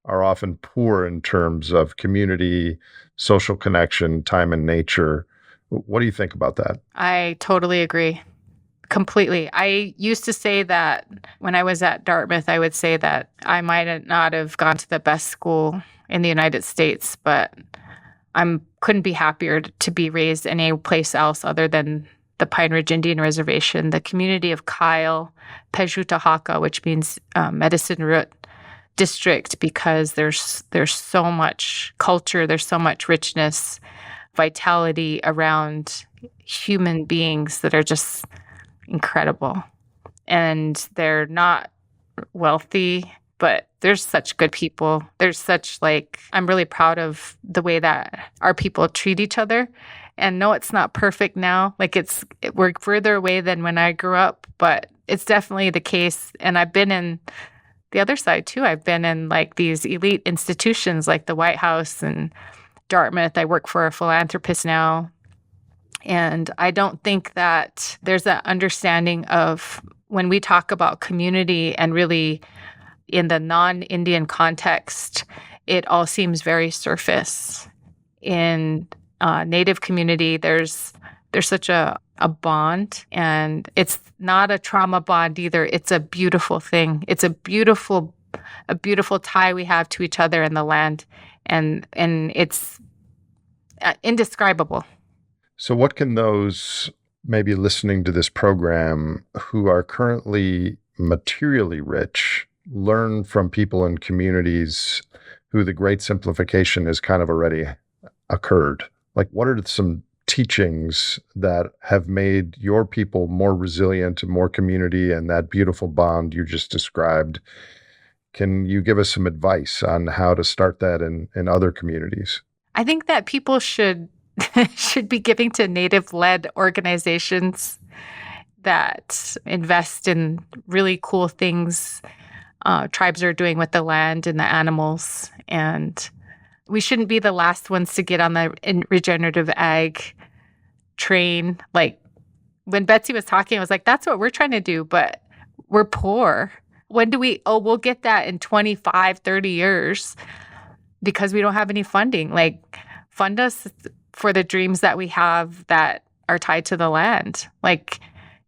are often poor in terms of community, social connection, time in nature. What do you think about that? I totally agree. Completely. I used to say that when I was at Dartmouth, I would say that I might not have gone to the best school in the United States, but I couldn't be happier to be raised any place else other than the Pine Ridge Indian Reservation, the community of Kyle, Pejutahaka, which means medicine root district, because there's so much culture, there's so much richness, vitality around human beings that are just incredible. And they're not wealthy, but there's such good people. There's such I'm really proud of the way that our people treat each other. And no, it's not perfect now. We're further away than when I grew up, but it's definitely the case. And I've been in the other side too. I've been in these elite institutions like the White House and Dartmouth. I work for a philanthropist now. And I don't think that there's that understanding of when we talk about community and really in the non-Indian context, it all seems very surface. In Native community, there's such a bond, and it's not a trauma bond either. It's a beautiful thing. It's a beautiful tie we have to each other and the land, and it's indescribable. So what can those maybe listening to this program who are currently materially rich learn from people in communities who the great simplification has kind of already occurred? What are some teachings that have made your people more resilient and more community and that beautiful bond you just described? Can you give us some advice on how to start that in other communities? I think that people should be giving to Native-led organizations that invest in really cool things tribes are doing with the land and the animals. And we shouldn't be the last ones to get on the regenerative ag train. When Betsy was talking, I was like, that's what we're trying to do, but we're poor. When do we'll get that in 25, 30 years because we don't have any funding. Fund us for the dreams that we have that are tied to the land.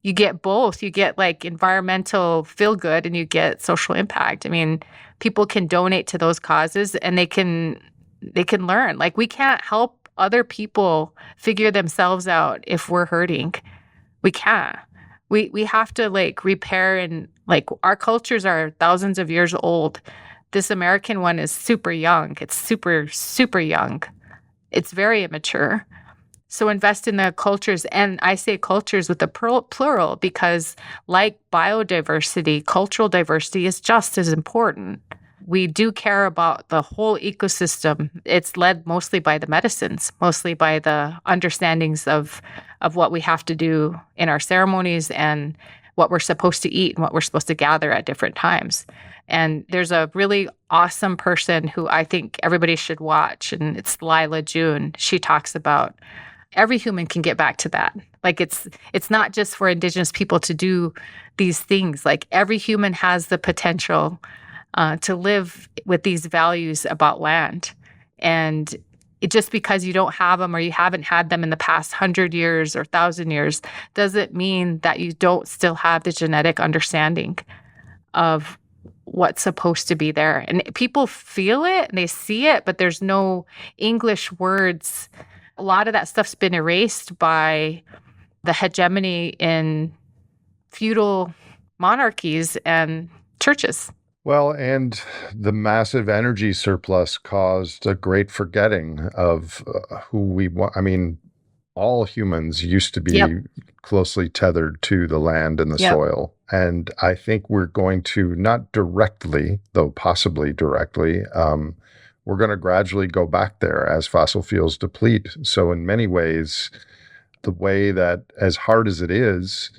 You get both. You get environmental feel good and you get social impact. I mean, people can donate to those causes and they can learn. We can't help other people figure themselves out if we're hurting. We can't. We have to repair, and our cultures are thousands of years old. This American one is super young. It's super, super young. It's very immature. So invest in the cultures. And I say cultures with the plural because like biodiversity, cultural diversity is just as important. We do care about the whole ecosystem. It's led mostly by the medicines, mostly by the understandings of what we have to do in our ceremonies and what we're supposed to eat and what we're supposed to gather at different times. And there's a really awesome person who I think everybody should watch, and it's Lila June. She talks about every human can get back to that. It's not just for Indigenous people to do these things. Every human has the potential to live with these values about land. And just because you don't have them or you haven't had them in the past 100 years or 1,000 years doesn't mean that you don't still have the genetic understanding of what's supposed to be there. And people feel it and they see it, but there's no English words. A lot of that stuff's been erased by the hegemony in feudal monarchies and churches. Well, and the massive energy surplus caused a great forgetting of who we want. I mean, all humans used to Yep. be closely tethered to the land and the Yep. soil. And I think we're going to, not directly, though possibly directly, we're going to gradually go back there as fossil fuels deplete. So, in many ways, the way that, as hard as it is,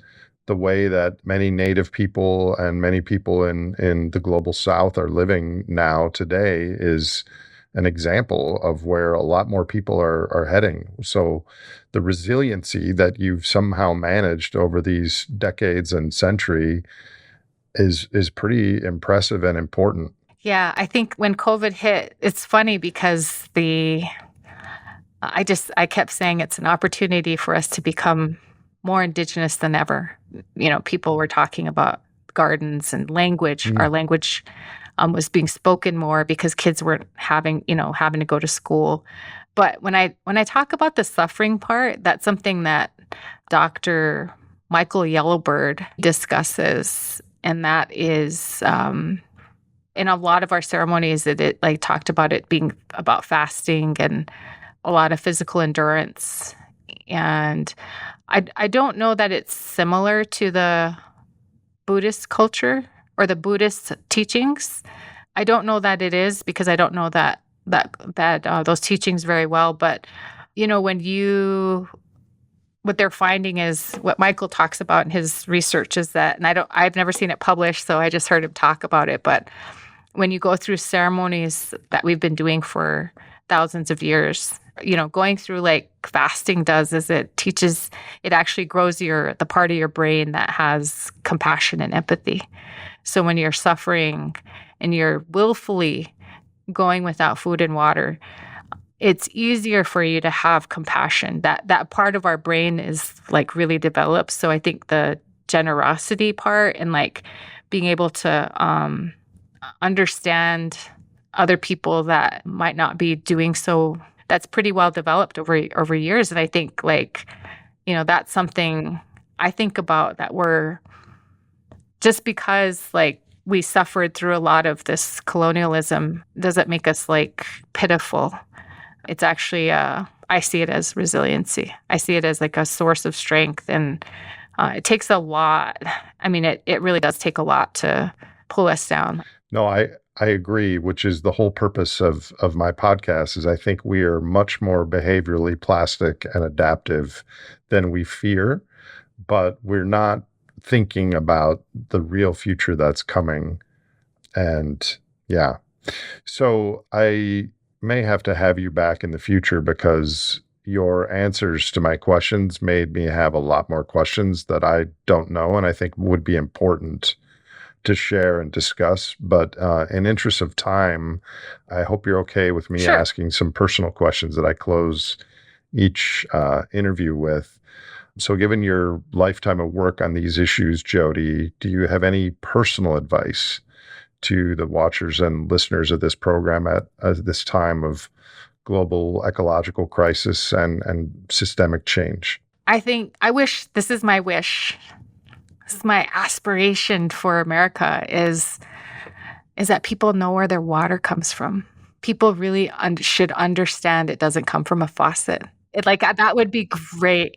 the way that many Native people and many people in the global South are living now today is an example of where a lot more people are heading. So the resiliency that you've somehow managed over these decades and century is pretty impressive and important. Yeah, I think when COVID hit, it's funny because I kept saying it's an opportunity for us to become more Indigenous than ever. People were talking about gardens and language. Our language was being spoken more because kids weren't having to go to school. But when I talk about the suffering part, that's something that Dr. Michael Yellowbird discusses, and that is in a lot of our ceremonies it like talked about it being about fasting and a lot of physical endurance. And I don't know that it's similar to the Buddhist culture or the Buddhist teachings. I don't know that it is because I don't know that those teachings very well. But what they're finding is what Michael talks about in his research is that, and I've never seen it published, so I just heard him talk about it. But when you go through ceremonies that we've been doing for thousands of years, going through like fasting does is it actually grows the part of your brain that has compassion and empathy. So when you're suffering and you're willfully going without food and water, it's easier for you to have compassion. That part of our brain is like really developed. So I think the generosity part and like being able to understand other people that might not be doing so, that's pretty well developed over years. And I think that's something I think about, that we're just because like we suffered through a lot of this colonialism doesn't make us like pitiful. It's actually I see it as resiliency. I see it as like a source of strength, and it takes a lot. I mean, it really does take a lot to pull us down. No, I agree, which is the whole purpose of my podcast. Is I think we are much more behaviorally plastic and adaptive than we fear, but we're not thinking about the real future that's coming. And yeah, so I may have to have you back in the future because your answers to my questions made me have a lot more questions that I don't know and I think would be important to share and discuss. But in interest of time, I hope you're okay with me Sure. asking some personal questions that I close each interview with. So given your lifetime of work on these issues, Jodi, do you have any personal advice to the watchers and listeners of this program at this time of global ecological crisis and systemic change? I wish, this is my wish. This is my aspiration for America is that people know where their water comes from. People really should understand it doesn't come from a faucet. That would be great.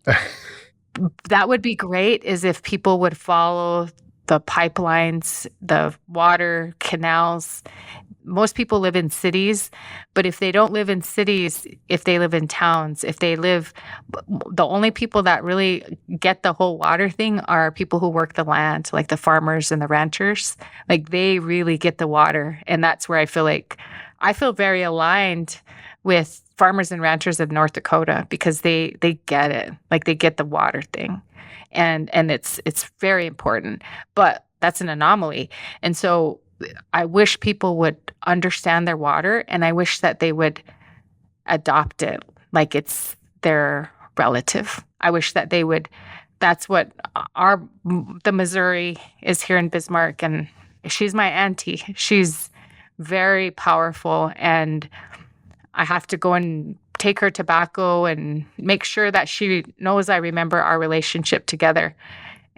That would be great is if people would follow the pipelines, the water, canals. Most people live in cities, but if they don't live in cities, if they live in towns, the only people that really get the whole water thing are people who work the land, like the farmers and the ranchers. Like they really get the water. And that's where I feel very aligned with farmers and ranchers of North Dakota because they get it. Like they get the water thing. And it's very important, but that's an anomaly. And so I wish people would understand their water, and I wish that they would adopt it like it's their relative. I wish that they would. That's what the Missouri is here in Bismarck, and she's my auntie. She's very powerful, and I have to go and take her tobacco and make sure that she knows I remember our relationship together.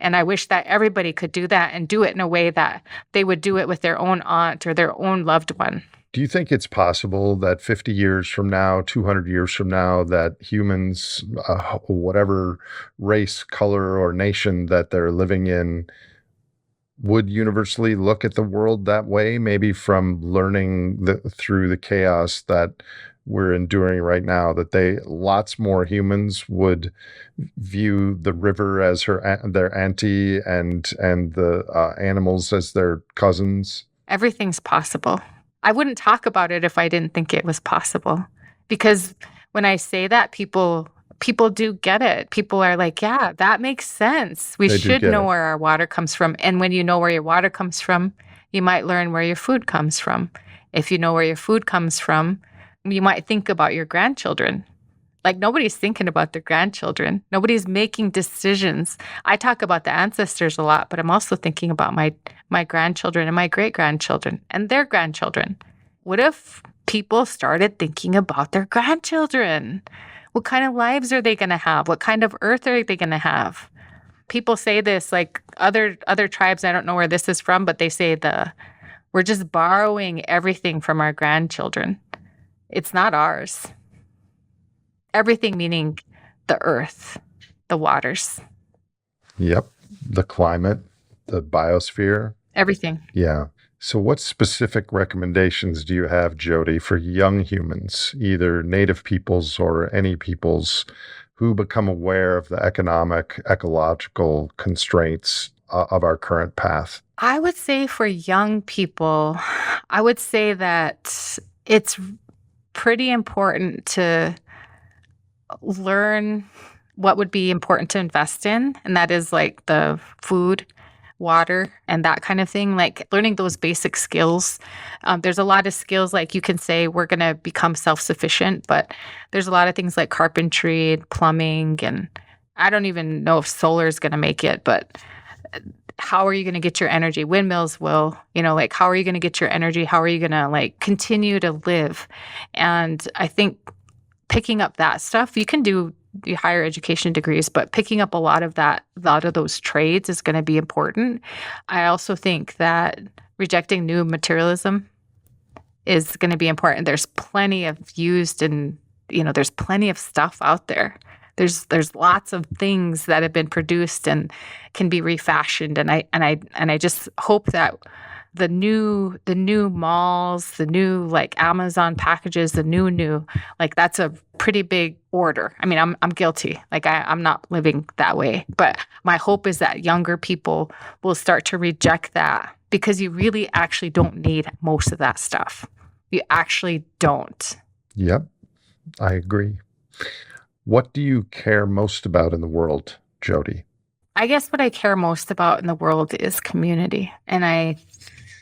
And I wish that everybody could do that and do it in a way that they would do it with their own aunt or their own loved one. Do you think it's possible that 50 years from now, 200 years from now, that humans, whatever race, color, or nation that they're living in, would universally look at the world that way, maybe from learning through the chaos that we're enduring right now, that lots more humans would view the river as their auntie and the animals as their cousins? Everything's possible. I wouldn't talk about it if I didn't think it was possible. Because when I say that, people do get it. People are like, yeah, that makes sense. We should know where our water comes from. And when you know where your water comes from, you might learn where your food comes from. If you know where your food comes from, you might think about your grandchildren. Like, nobody's thinking about their grandchildren. Nobody's making decisions. I talk about the ancestors a lot, but I'm also thinking about my grandchildren and my great-grandchildren and their grandchildren. What if people started thinking about their grandchildren? What kind of lives are they going to have? What kind of earth are they going to have? People say this, like other tribes, I don't know where this is from, but they say we're just borrowing everything from our grandchildren. It's not ours. Everything meaning the earth, the waters. Yep. The climate, the biosphere. Everything. Yeah. So what specific recommendations do you have, Jodi, for young humans, either Native peoples or any peoples, who become aware of the economic, ecological constraints of our current path? I would say for young people, I would say that it's pretty important to learn what would be important to invest in, and that is like the food, water, and that kind of thing, like learning those basic skills. There's a lot of skills, like you can say we're going to become self-sufficient, but there's a lot of things like carpentry, plumbing, and I don't even know if solar is going to make it, but how are you going to get your energy? Windmills will, like, how are you going to get your energy? How are you going to like continue to live? And I think picking up that stuff, you can do the higher education degrees, but picking up a lot of those trades is going to be important. I also think that rejecting new materialism is going to be important. There's plenty of there's plenty of stuff out there. There's lots of things that have been produced and can be refashioned, and I just hope that the new malls, the new like Amazon packages, the new like that's a pretty big order. I mean, I'm guilty. Like I'm not living that way, but my hope is that younger people will start to reject that, because you really actually don't need most of that stuff. You actually don't. Yep, I agree. What do you care most about in the world, Jodi? I guess what I care most about in the world is community. And I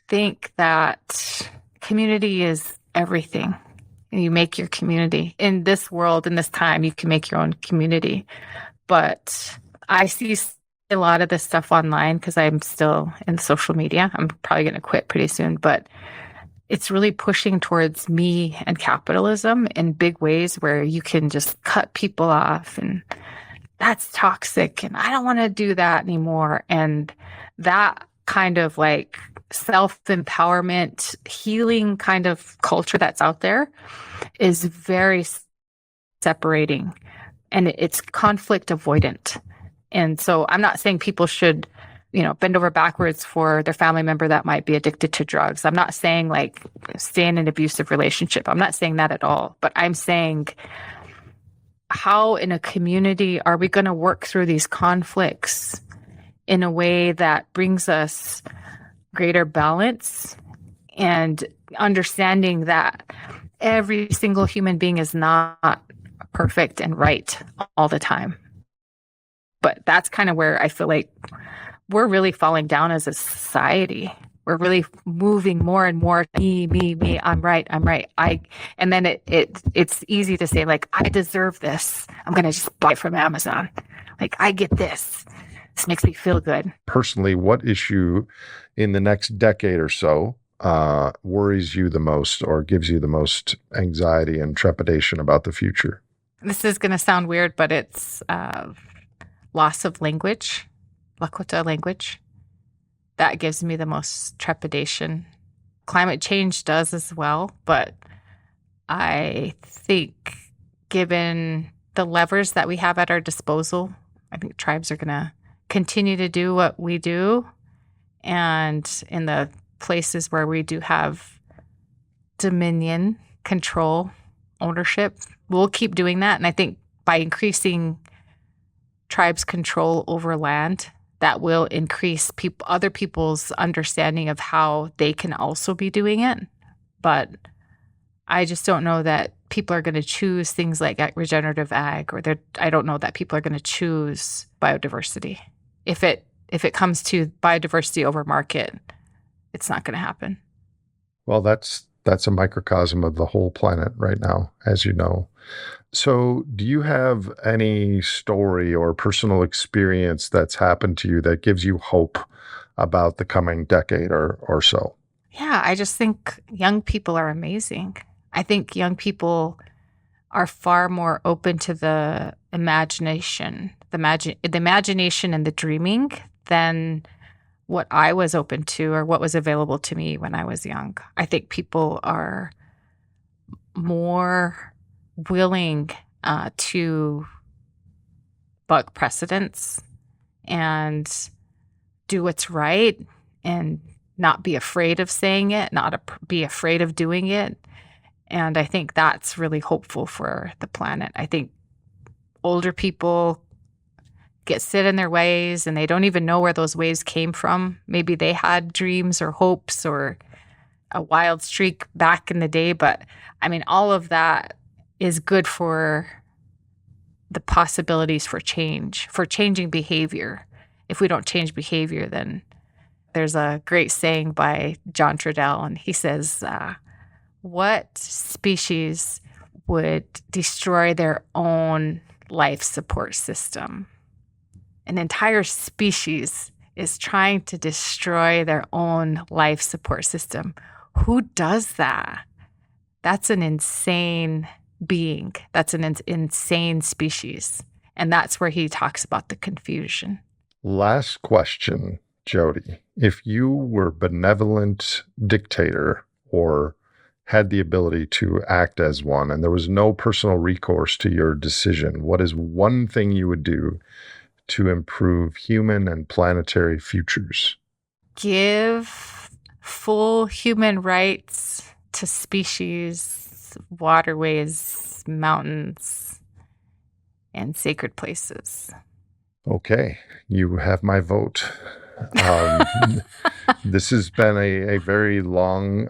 think that community is everything. You make your community. In this world, in this time, you can make your own community. But I see a lot of this stuff online because I'm still in social media. I'm probably going to quit pretty soon, but it's really pushing towards me and capitalism in big ways where you can just cut people off, and that's toxic, and I don't want to do that anymore. And that kind of like self-empowerment, healing kind of culture that's out there is very separating, and it's conflict avoidant. And so I'm not saying people should bend over backwards for their family member that might be addicted to drugs. I'm not saying like stay in an abusive relationship. I'm not saying that at all. But I'm saying, how in a community are we going to work through these conflicts in a way that brings us greater balance, and understanding that every single human being is not perfect and right all the time. But that's kind of where I feel like we're really falling down as a society. We're really moving more and more me, I'm right. And then it's easy to say like, I deserve this. I'm going to just buy it from Amazon. Like, I get this. This makes me feel good. Personally, what issue in the next decade or so worries you the most or gives you the most anxiety and trepidation about the future? This is going to sound weird, but it's loss of language Lakota language. That gives me the most trepidation. Climate change does as well, but I think given the levers that we have at our disposal, I think tribes are going to continue to do what we do. And in the places where we do have dominion, control, ownership, we'll keep doing that. And I think by increasing tribes' control over land, that will increase other people's understanding of how they can also be doing it. But I just don't know that people are going to choose things like regenerative ag, or I don't know that people are going to choose biodiversity. If it comes to biodiversity over market, it's not going to happen. Well, that's a microcosm of the whole planet right now, as you know. So do you have any story or personal experience that's happened to you that gives you hope about the coming decade or so? Yeah, I just think young people are amazing. I think young people are far more open to the imagination, the imagination and the dreaming than what I was open to or what was available to me when I was young. I think people are more willing to buck precedents and do what's right and not be afraid of saying it, not be afraid of doing it. And I think that's really hopeful for the planet. I think older people get set in their ways and they don't even know where those ways came from. Maybe they had dreams or hopes or a wild streak back in the day. But I mean, all of that is good for the possibilities for change, for changing behavior. If we don't change behavior, then there's a great saying by John Trudell, and he says, what species would destroy their own life support system? An entire species is trying to destroy their own life support system. Who does that? That's an insane being. That's an insane species. And that's where he talks about the confusion. Last question, Jodi. If you were benevolent dictator or had the ability to act as one and there was no personal recourse to your decision, what is one thing you would do to improve human and planetary futures? Give full human rights to species, waterways, mountains, and sacred places. Okay, you have my vote. This has been a very long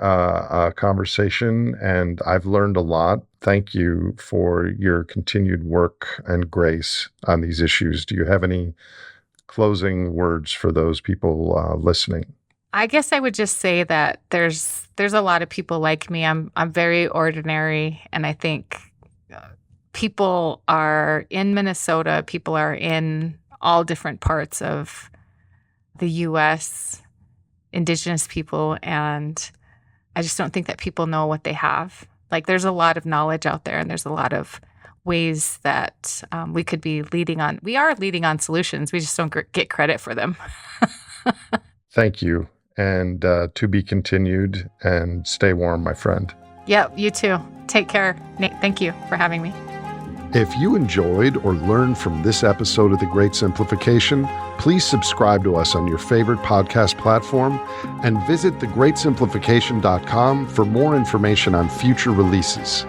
conversation, and I've learned a lot. Thank you for your continued work and grace on these issues. Do you have any closing words for those people listening? I guess I would just say that there's a lot of people like me. I'm very ordinary, and I think people are in Minnesota. People are in all different parts of the U.S., Indigenous people, and I just don't think that people know what they have. Like, there's a lot of knowledge out there, and there's a lot of ways that we could be leading on. We are leading on solutions. We just don't get credit for them. Thank you. And to be continued, and stay warm, my friend. Yeah, you too. Take care. Nate, thank you for having me. If you enjoyed or learned from this episode of The Great Simplification, please subscribe to us on your favorite podcast platform and visit thegreatsimplification.com for more information on future releases.